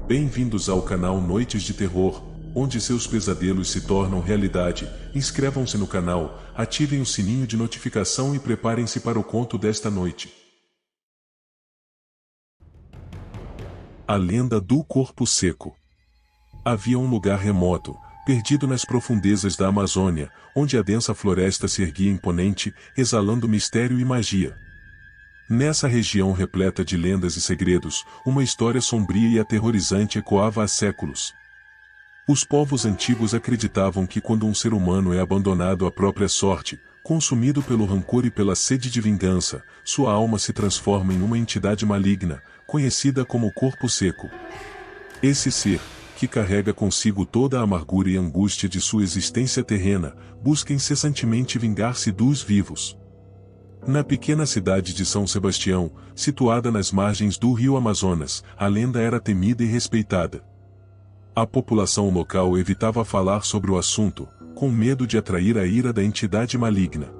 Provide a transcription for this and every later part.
Bem-vindos ao canal Noites de Terror, onde seus pesadelos se tornam realidade. Inscrevam-se no canal, ativem o sininho de notificação e preparem-se para o conto desta noite. A lenda do corpo seco. Havia um lugar remoto, perdido nas profundezas da Amazônia, onde a densa floresta se erguia imponente, exalando mistério e magia. Nessa região repleta de lendas e segredos, uma história sombria e aterrorizante ecoava há séculos. Os povos antigos acreditavam que quando um ser humano é abandonado à própria sorte, consumido pelo rancor e pela sede de vingança, sua alma se transforma em uma entidade maligna, conhecida como corpo seco. Esse ser, que carrega consigo toda a amargura e angústia de sua existência terrena, busca incessantemente vingar-se dos vivos. Na pequena cidade de São Sebastião, situada nas margens do rio Amazonas, a lenda era temida e respeitada. A população local evitava falar sobre o assunto, com medo de atrair a ira da entidade maligna.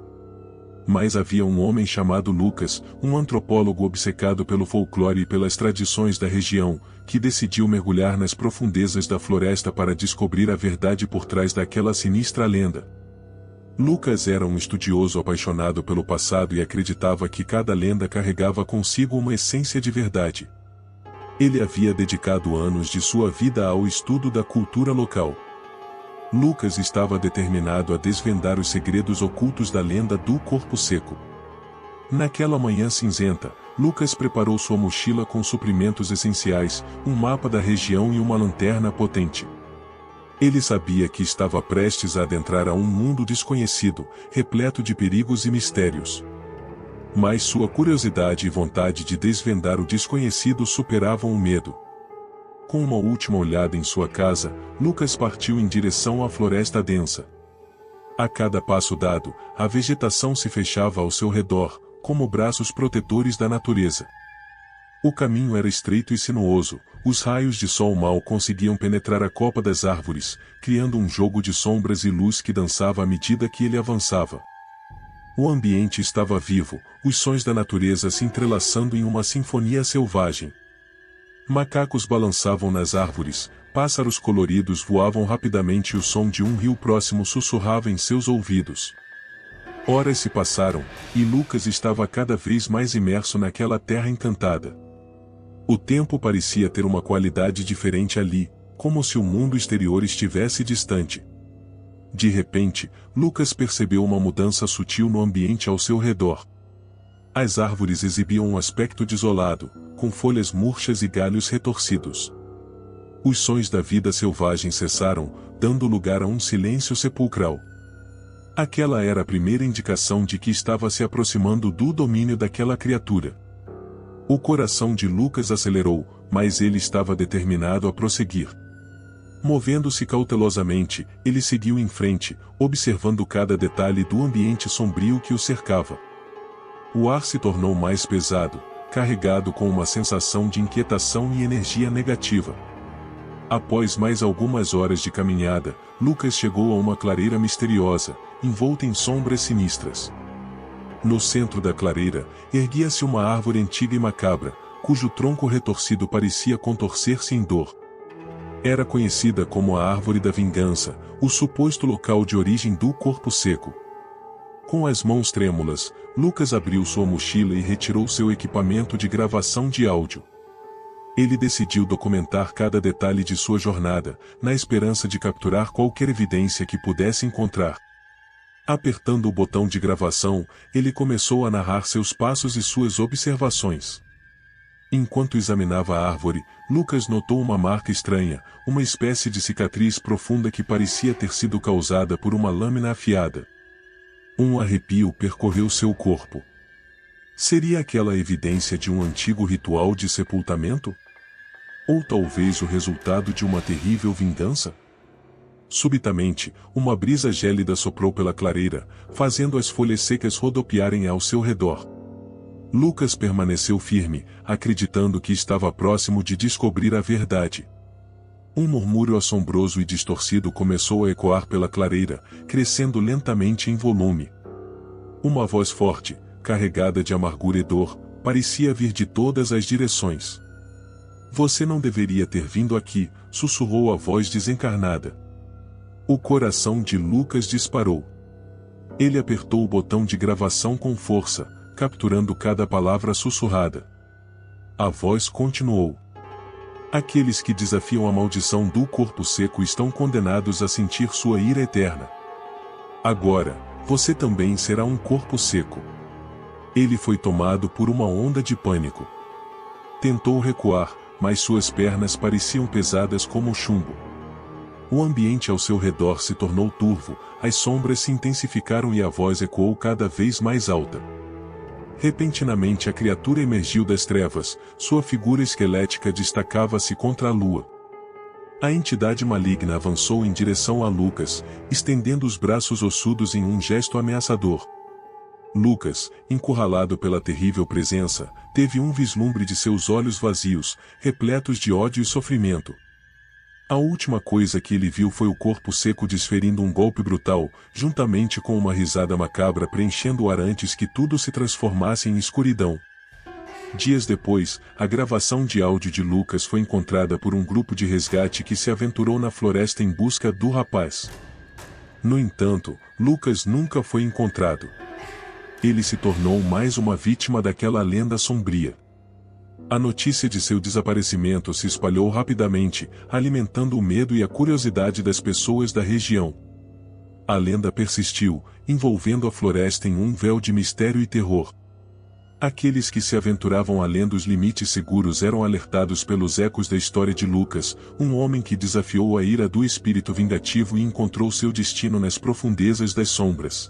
Mas havia um homem chamado Lucas, um antropólogo obcecado pelo folclore e pelas tradições da região, que decidiu mergulhar nas profundezas da floresta para descobrir a verdade por trás daquela sinistra lenda. Lucas era um estudioso apaixonado pelo passado e acreditava que cada lenda carregava consigo uma essência de verdade. Ele havia dedicado anos de sua vida ao estudo da cultura local. Lucas estava determinado a desvendar os segredos ocultos da lenda do corpo seco. Naquela manhã cinzenta, Lucas preparou sua mochila com suprimentos essenciais, um mapa da região e uma lanterna potente. Ele sabia que estava prestes a adentrar a um mundo desconhecido, repleto de perigos e mistérios. Mas sua curiosidade e vontade de desvendar o desconhecido superavam o medo. Com uma última olhada em sua casa, Lucas partiu em direção à floresta densa. A cada passo dado, a vegetação se fechava ao seu redor, como braços protetores da natureza. O caminho era estreito e sinuoso, os raios de sol mal conseguiam penetrar a copa das árvores, criando um jogo de sombras e luz que dançava à medida que ele avançava. O ambiente estava vivo, os sons da natureza se entrelaçando em uma sinfonia selvagem. Macacos balançavam nas árvores, pássaros coloridos voavam rapidamente e o som de um rio próximo sussurrava em seus ouvidos. Horas se passaram, e Lucas estava cada vez mais imerso naquela terra encantada. O tempo parecia ter uma qualidade diferente ali, como se o mundo exterior estivesse distante. De repente, Lucas percebeu uma mudança sutil no ambiente ao seu redor. As árvores exibiam um aspecto desolado, com folhas murchas e galhos retorcidos. Os sons da vida selvagem cessaram, dando lugar a um silêncio sepulcral. Aquela era a primeira indicação de que estava se aproximando do domínio daquela criatura. O coração de Lucas acelerou, mas ele estava determinado a prosseguir. Movendo-se cautelosamente, ele seguiu em frente, observando cada detalhe do ambiente sombrio que o cercava. O ar se tornou mais pesado, carregado com uma sensação de inquietação e energia negativa. Após mais algumas horas de caminhada, Lucas chegou a uma clareira misteriosa, envolta em sombras sinistras. No centro da clareira, erguia-se uma árvore antiga e macabra, cujo tronco retorcido parecia contorcer-se em dor. Era conhecida como a Árvore da Vingança, o suposto local de origem do corpo seco. Com as mãos trêmulas, Lucas abriu sua mochila e retirou seu equipamento de gravação de áudio. Ele decidiu documentar cada detalhe de sua jornada, na esperança de capturar qualquer evidência que pudesse encontrar. Apertando o botão de gravação, ele começou a narrar seus passos e suas observações. Enquanto examinava a árvore, Lucas notou uma marca estranha, uma espécie de cicatriz profunda que parecia ter sido causada por uma lâmina afiada. Um arrepio percorreu seu corpo. Seria aquela evidência de um antigo ritual de sepultamento? Ou talvez o resultado de uma terrível vingança? Subitamente, uma brisa gélida soprou pela clareira, fazendo as folhas secas rodopiarem ao seu redor. Lucas permaneceu firme, acreditando que estava próximo de descobrir a verdade. Um murmúrio assombroso e distorcido começou a ecoar pela clareira, crescendo lentamente em volume. Uma voz forte, carregada de amargura e dor, parecia vir de todas as direções. Você não deveria ter vindo aqui, sussurrou a voz desencarnada. O coração de Lucas disparou. Ele apertou o botão de gravação com força, capturando cada palavra sussurrada. A voz continuou. Aqueles que desafiam a maldição do corpo seco estão condenados a sentir sua ira eterna. Agora, você também será um corpo seco. Ele foi tomado por uma onda de pânico. Tentou recuar, mas suas pernas pareciam pesadas como chumbo. O ambiente ao seu redor se tornou turvo, as sombras se intensificaram e a voz ecoou cada vez mais alta. Repentinamente a criatura emergiu das trevas, sua figura esquelética destacava-se contra a lua. A entidade maligna avançou em direção a Lucas, estendendo os braços ossudos em um gesto ameaçador. Lucas, encurralado pela terrível presença, teve um vislumbre de seus olhos vazios, repletos de ódio e sofrimento. A última coisa que ele viu foi o corpo seco desferindo um golpe brutal, juntamente com uma risada macabra preenchendo o ar antes que tudo se transformasse em escuridão. Dias depois, a gravação de áudio de Lucas foi encontrada por um grupo de resgate que se aventurou na floresta em busca do rapaz. No entanto, Lucas nunca foi encontrado. Ele se tornou mais uma vítima daquela lenda sombria. A notícia de seu desaparecimento se espalhou rapidamente, alimentando o medo e a curiosidade das pessoas da região. A lenda persistiu, envolvendo a floresta em um véu de mistério e terror. Aqueles que se aventuravam além dos limites seguros eram alertados pelos ecos da história de Lucas, um homem que desafiou a ira do espírito vingativo e encontrou seu destino nas profundezas das sombras.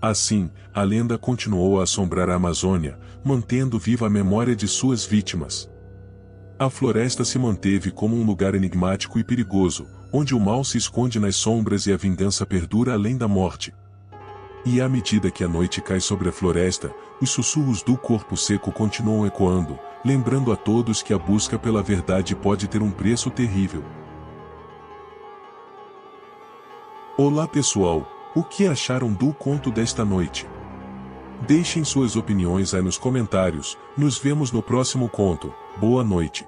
Assim, a lenda continuou a assombrar a Amazônia, mantendo viva a memória de suas vítimas. A floresta se manteve como um lugar enigmático e perigoso, onde o mal se esconde nas sombras e a vingança perdura além da morte. E à medida que a noite cai sobre a floresta, os sussurros do corpo seco continuam ecoando, lembrando a todos que a busca pela verdade pode ter um preço terrível. Olá pessoal! O que acharam do conto desta noite? Deixem suas opiniões aí nos comentários, nos vemos no próximo conto. Boa noite.